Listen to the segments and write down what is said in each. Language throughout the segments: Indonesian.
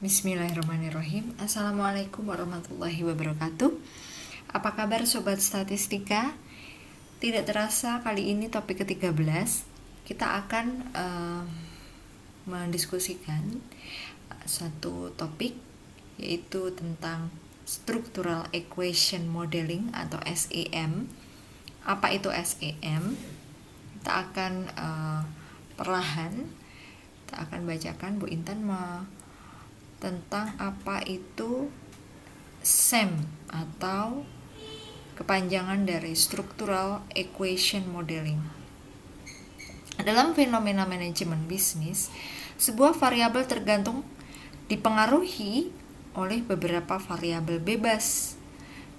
Bismillahirrahmanirrahim. Assalamualaikum warahmatullahi wabarakatuh. Apa kabar Sobat Statistika? Tidak terasa kali ini topik ke-13 kita akan mendiskusikan satu topik, yaitu tentang Structural Equation Modeling atau SEM. Apa itu SEM? Kita akan perlahan kita akan bacakan. Bu Intan tentang apa itu SEM atau kepanjangan dari Structural Equation Modeling. Dalam fenomena manajemen bisnis, sebuah variabel tergantung dipengaruhi oleh beberapa variabel bebas.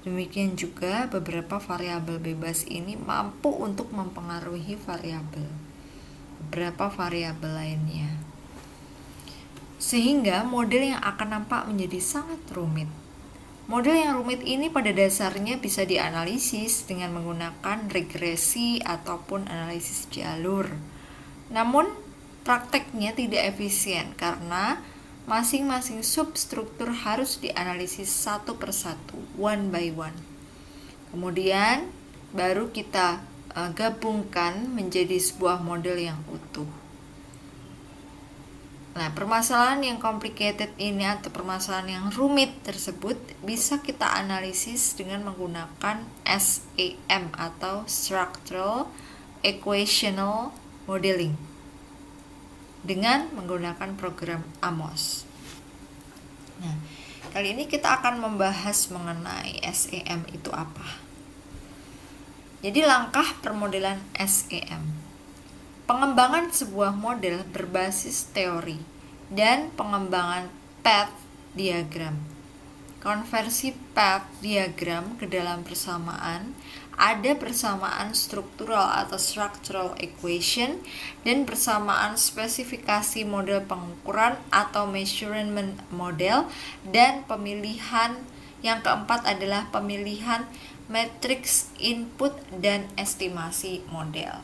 Demikian juga beberapa variabel bebas ini mampu untuk mempengaruhi beberapa variabel lainnya, sehingga model yang akan nampak menjadi sangat rumit. Model yang rumit ini pada dasarnya bisa dianalisis dengan menggunakan regresi ataupun analisis jalur. Namun, prakteknya tidak efisien karena masing-masing substruktur harus dianalisis satu persatu, one by one. Kemudian, baru kita gabungkan menjadi sebuah model yang utuh. Nah, permasalahan yang complicated ini atau permasalahan yang rumit tersebut bisa kita analisis dengan menggunakan SEM atau Structural Equational Modeling dengan menggunakan program AMOS. Nah, kali ini kita akan membahas mengenai SEM itu apa. Jadi langkah permodelan SEM. Pengembangan sebuah model berbasis teori dan pengembangan path diagram. Konversi path diagram ke dalam persamaan, ada persamaan struktural atau structural equation dan persamaan spesifikasi model pengukuran atau measurement model, dan pemilihan yang keempat adalah pemilihan matriks input dan estimasi model.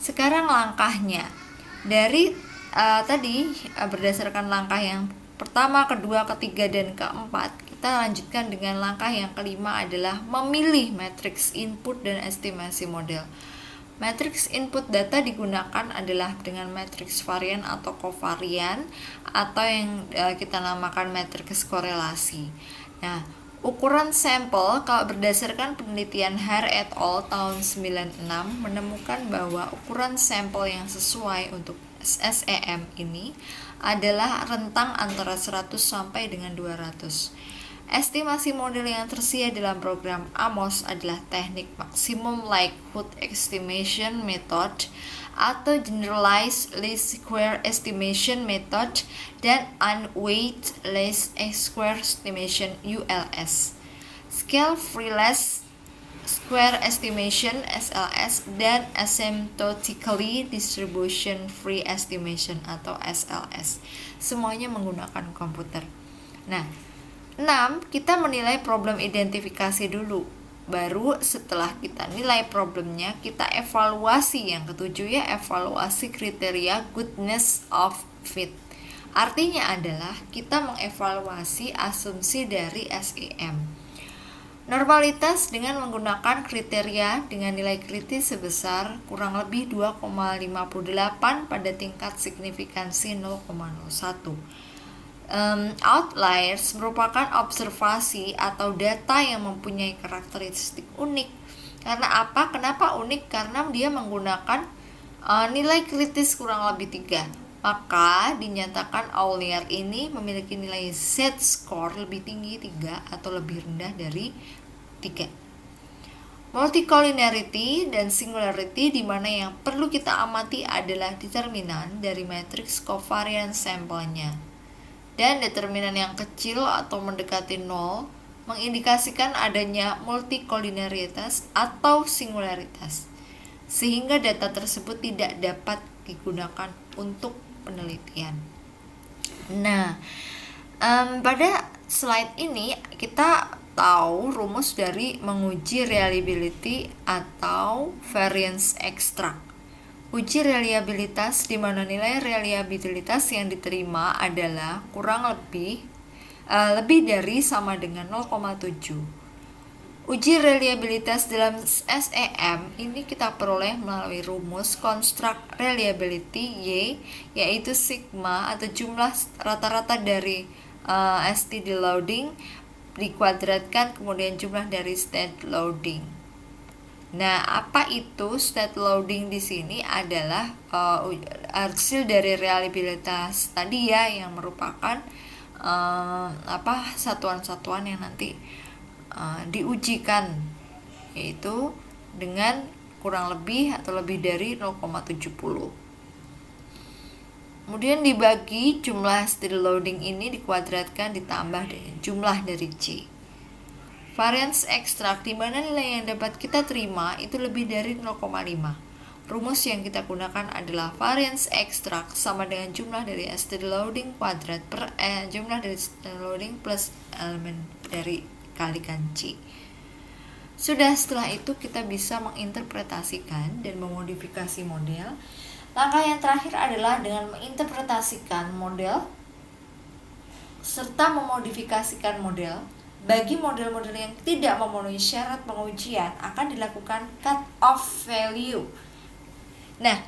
Sekarang langkahnya dari tadi berdasarkan langkah yang pertama, kedua, ketiga, dan keempat, kita lanjutkan dengan langkah yang kelima adalah memilih matriks input dan estimasi model. Matriks input data digunakan adalah dengan matriks varian atau kovarian atau yang kita namakan matriks korelasi. Nah, ukuran sampel, kalau berdasarkan penelitian Hare et al. Tahun 96 menemukan bahwa ukuran sampel yang sesuai untuk SEM ini adalah rentang antara 100 sampai dengan 200. Estimasi model yang tersedia dalam program AMOS adalah teknik Maximum Likelihood Estimation Method atau Generalized Least Square Estimation Method dan Unweighted Least Square Estimation ULS, Scale Free Least Square Estimation SLS, dan Asymptotically Distribution Free Estimation atau SLS. Semuanya menggunakan komputer. Nah, 6. Kita menilai problem identifikasi dulu. Baru setelah kita nilai problemnya, kita evaluasi. Yang ketujuh ya, evaluasi kriteria goodness of fit. Artinya adalah kita mengevaluasi asumsi dari SEM. Normalitas dengan menggunakan kriteria dengan nilai kritis sebesar kurang lebih 2,58 pada tingkat signifikansi 0,01. Outliers merupakan observasi atau data yang mempunyai karakteristik unik. Karena apa? Kenapa unik? Karena dia menggunakan nilai kritis kurang lebih 3. Maka dinyatakan outlier ini memiliki nilai Z-score lebih tinggi 3 atau lebih rendah dari 3. Multicollinearity dan singularity, di mana yang perlu kita amati adalah determinan dari matriks covariance sampelnya. Dan determinan yang kecil atau mendekati 0 mengindikasikan adanya multicollinearitas atau singularitas, sehingga data tersebut tidak dapat digunakan untuk penelitian. Nah, pada slide ini kita tahu rumus dari menguji reliability atau variance extract. Uji reliabilitas di mana nilai reliabilitas yang diterima adalah kurang lebih dari sama dengan 0,7. Uji reliabilitas dalam SEM ini kita peroleh melalui rumus construct reliability Y, yaitu sigma atau jumlah rata-rata dari STD loading dikuadratkan kemudian jumlah dari state loading. Nah, apa itu state loading di sini adalah hasil dari reliabilitas tadi ya, yang merupakan satuan-satuan yang nanti diujikan, yaitu dengan kurang lebih atau lebih dari 0,70. Kemudian dibagi jumlah state loading ini dikuadratkan ditambah dengan jumlah dari C. Variance extract di mana nilai yang dapat kita terima itu lebih dari 0,5. Rumus yang kita gunakan adalah variance extract sama dengan jumlah dari STD loading kuadrat per jumlah dari STD loading plus elemen dari kalikan C. Sudah, setelah itu kita bisa menginterpretasikan dan memodifikasi model. Langkah yang terakhir adalah dengan menginterpretasikan model serta memodifikasikan model. Bagi model-model yang tidak memenuhi syarat pengujian akan dilakukan cut-off value. Nah,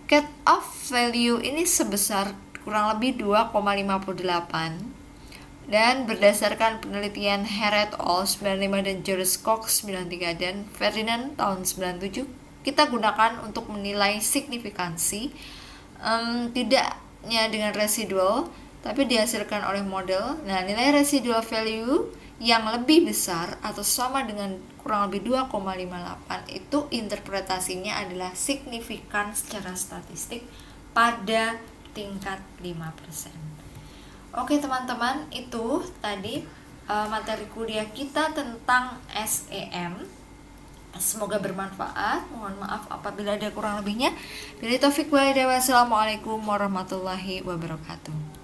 cut-off value ini sebesar kurang lebih 2,58 dan berdasarkan penelitian Hare et al. 95 dan George Cox 93 dan Ferdinand tahun 97, kita gunakan untuk menilai signifikansi, tidaknya dengan residual tapi dihasilkan oleh model. Nah, nilai residual value yang lebih besar atau sama dengan kurang lebih 2,58 itu interpretasinya adalah signifikan secara statistik pada tingkat 5%. Oke teman-teman, itu tadi materi kuliah kita tentang SEM. Semoga bermanfaat. Mohon maaf apabila ada kurang lebihnya. Billahi taufik wal hidayah. Wassalamualaikum warahmatullahi wabarakatuh.